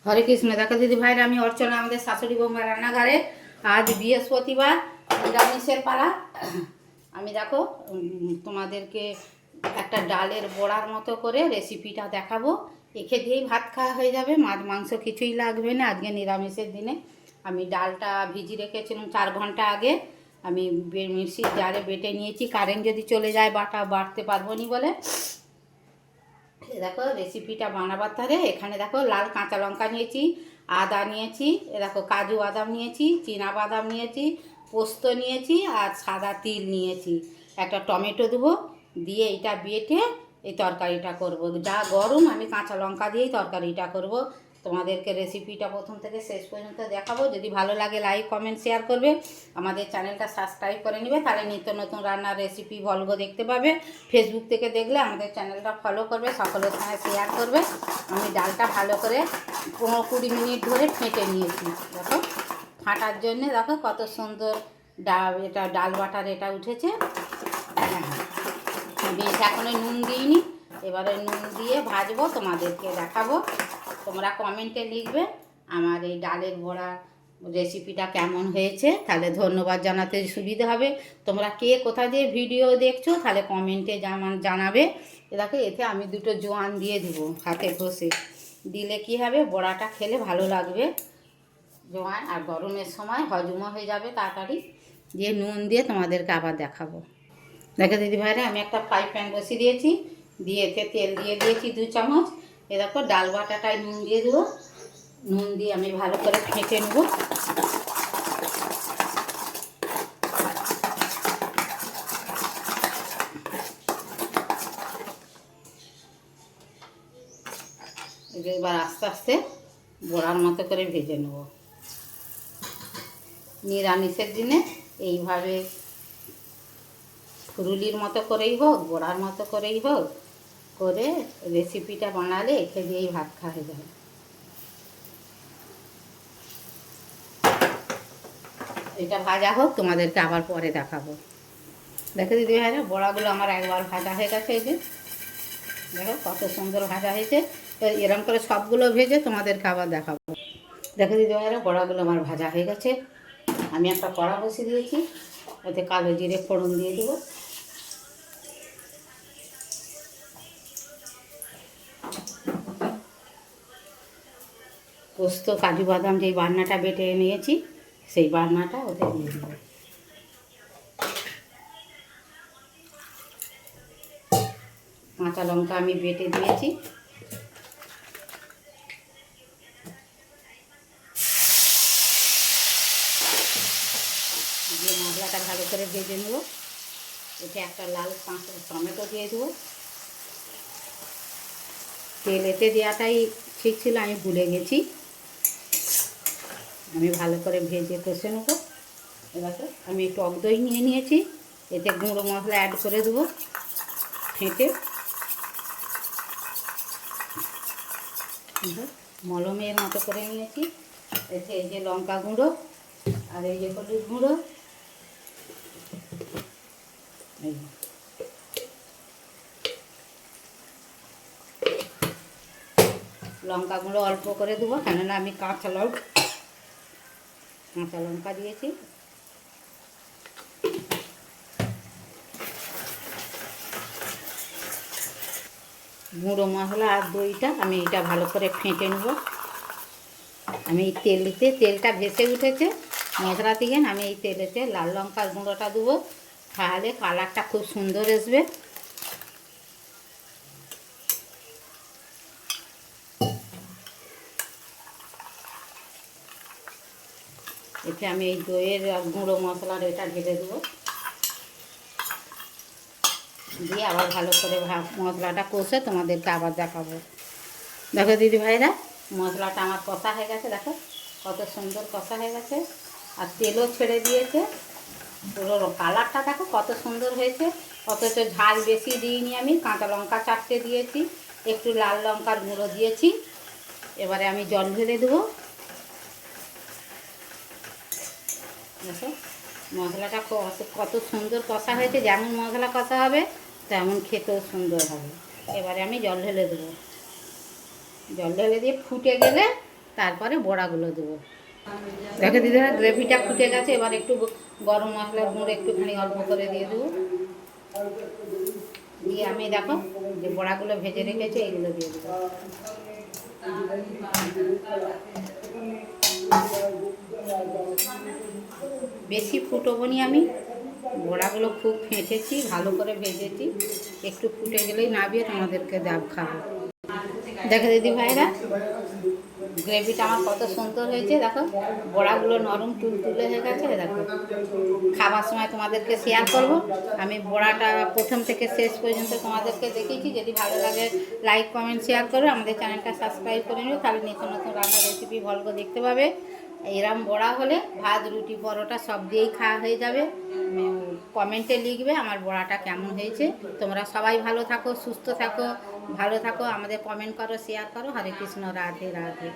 হরে কৃষ্ণ। দেখো দিদি ভাইরা, আমি অর্চনা, আমাদের শাশুড়ি বৌমা রান্নাঘরে। আজ বৃহস্পতিবার, নিরামিষের পালা। আমি দেখো তোমাদেরকে একটা ডালের বড়ার মতো করে রেসিপিটা দেখাবো। একে দিয়েই ভাত খাওয়া হয়ে যাবে, মাছ মাংস কিছুই লাগবে না। আজকে নিরামিষের দিনে আমি ডালটা ভিজিয়ে রেখেছিলাম 4 ঘন্টা আগে। আমি মিক্সির জারে বেটে নিয়েছি, কারেন্ট যদি চলে যায় বাটতে পারবো নি বলে। দেখো রেসিপিটা বানাবার ধারে এখানে দেখো লাল কাঁচা লঙ্কা নিয়েছি, আদা নিয়েছি, দেখো কাজু বাদাম নিয়েছি, চীনা বাদাম নিয়েছি, পোস্ত নিয়েছি আর সাদা তিল নিয়েছি। একটা টমেটো দেবো, দিয়ে এটা বেটে এই তরকারিটা করব। যা গরম, আমি কাঁচা লঙ্কা দিয়েই তরকারিটা করব। তোমাদেরকে রেসিপিটা প্রথম থেকে শেষ পর্যন্ত দেখাবো। যদি ভালো লাগে লাইক কমেন্ট শেয়ার করবে, আমাদের চ্যানেলটা সাবস্ক্রাইব করে নেবে, তাহলে নিত্য নতুন রান্নার রেসিপি ভলগ দেখতে পাবে। ফেসবুক থেকে দেখলে আমাদের চ্যানেলটা ফলো করবে, সকলের সঙ্গে শেয়ার করবে। আমি ডালটা ভালো করে 15-20 মিনিট ধরে ফেটে নিয়েছি। দেখো ফাটার জন্যে দেখো কত সুন্দর এটা ডাল বাটার এটা উঠেছে। বেশ এখনো নুন দিইনি, এবারে নুন দিয়ে ভাজবো, তোমাদেরকে দেখাবো। তোমরা কমেন্টে লিখবে আমার এই ডালের বড়া রেসিপিটা কেমন হয়েছে, তাহলে ধন্যবাদ জানাতে সুবিধা হবে। তোমরা কে কোথা দিয়ে ভিডিও দেখছো তাহলে কমেন্টে জানাবে। দেখো এতে আমি 2টো জোয়ান দিয়ে দেবো, হাতে ঘষে দিলে কি হবে, বড়াটা খেলে ভালো লাগবে। জোয়ান আর গরমের সময় হজমও হয়ে যাবে তাড়াতাড়ি। দিয়ে নুন দিয়ে তোমাদেরকে আবার দেখাবো। দেখো দিদি ভাইরা, আমি একটা ফ্রাই প্যান বসিয়ে দিয়েছি, দিয়ে এতে তেল দিয়ে দিয়েছি 2 চামচ। এ দেখো ডাল বাটাটায় নুন দিয়ে দেবো, নুন দিয়ে আমি ভালো করে ফেটে নেব। এবার আস্তে আস্তে বড়ার মতো করে ভেজে নেব। নিরামিষের দিনে এইভাবে ফুরুলির মতো করেই হোক, বড়ার মতো করেই হোক, করে রেসিপিটা বানালে একে দিয়েই ভাত খাওয়া যায়। এটা ভাজা হোক, তোমাদেরকে আবার পরে দেখাবো। দেখো দিদি ভাইরা, বড়াগুলো আমার একবার ভাজা হয়ে গেছে। এই যে দেখো কত সুন্দর ভাজা হয়েছে। এরকম করে সবগুলো ভেজে তোমাদেরকে আবার দেখাবো। দেখো দিদি ভাইরা, বড়াগুলো আমার ভাজা হয়ে গেছে। আমি একটা কড়া বসিয়ে দিয়েছি, ওতে কালো জিরে ফোড়ন দিয়ে দেবো। পোস্ত কাজু বাদাম যেই বাটনাটা বেটে নিয়েছি, সেই বাটনাটা ওতে দিয়ে দেবো। কাঁচা লঙ্কা আমি বেটে দিয়েছি। দিয়ে মশলাটা ভালো করে ভেজে নেব। এতে একটা লাল কাঁচা টমেটো দিয়ে দেবো। তেল এতে দেওয়াটাই ঠিক ছিল, আমি ভুলে গেছি। আমি ভালো করে ভেজে কষে নেবো। এবার আমি টক দই নিয়ে নিয়েছি, এতে গুঁড়ো মশলা অ্যাড করে দেবো ফেটে। মলমের মতো করে নিয়েছি। এতে এই যে লঙ্কা গুঁড়ো আর এই যে হলুদ গুঁড়ো, লঙ্কা গুঁড়ো অল্প করে দেবো, কেননা আমি কাঁচা লঙ্কা দিয়েছি। গুঁড়ো মশলা আর দইটা আমি এটা ভালো করে ফেটে নেব। আমি এই তেলটা ভেসে উঠেছে মশলা থেকে, আমি এই তেলেতে লাল লঙ্কার গুঁড়োটা দেবো, তাহলে কালারটা খুব সুন্দর আসবে। এতে আমি এই দইয়ের গুঁড়ো মশলার এটা ঢেলে দেবো, দিয়ে আবার ভালো করে মশলাটা কষে তোমাদেরকে আবার দেখাবো। দেখো দিদি ভাইরা, মশলাটা আমার কষা হয়ে গেছে। দেখো কত সুন্দর কষা হয়ে গেছে, আর তেলও ছেড়ে দিয়েছে। পুরো কালারটা দেখো কত সুন্দর হয়েছে। অথচ ঝাল বেশি দিইনি, আমি কাঁচা লঙ্কা 4টে দিয়েছি, একটু লাল লঙ্কার গুঁড়ো দিয়েছি। এবারে আমি জল ঢেলে দেবো। দেখো মশলাটা কত সুন্দর কষা হয়েছে। যেমন মশলা কষা হবে তেমন খেতেও সুন্দর হবে। এবারে আমি জল ঢেলে দেবো। জল ঢেলে দিয়ে ফুটে গেলে তারপরে বড়াগুলো দেবো। দেখো দিদিরা গ্রেভিটা ফুটে গেছে, এবার একটু গরম মশলার গুঁড়ো একটুখানি অল্প করে দিয়ে দেবো। দিয়ে আমি দেখো যে বড়াগুলো ভেজে রেখেছি এইগুলো দিয়ে দেবো। বেশি ফুটবো নি আমি, বড়াগুলো খুব ফেটেছি, ভালো করে ভেজেছি, একটু ফুটে গেলেই নামিয়ে তোমাদেরকে খাবো। দেখো দিদি ভাইরা গ্রেভিটা আমার কত সুন্দর হয়েছে, দেখো বড়াগুলো নরম তুলতুলে হয়ে গেছে। দেখো খাবার সময় তোমাদেরকে শেয়ার করব। আমি বড়াটা প্রথম থেকে শেষ পর্যন্ত তোমাদেরকে দেখিয়েছি। যদি ভালো লাগে লাইক কমেন্ট শেয়ার করো, আমাদের চ্যানেলটা সাবস্ক্রাইব করে নিও, তাহলে নিত্য নতুন রান্নার রেসিপি ভল্গ দেখতে পাবে। এরম বড়া হলে ভাত রুটি পরোটা সব দিয়েই খাওয়া হয়ে যাবে। কমেন্টে লিখবে আমার বড়াটা কেমন হয়েছে। তোমরা সবাই ভালো থাকো, সুস্থ থাকো, ভালো থাকো, আমাদের কমেন্ট করো, শেয়ার করো। হরে কৃষ্ণ, রাধে রাধে।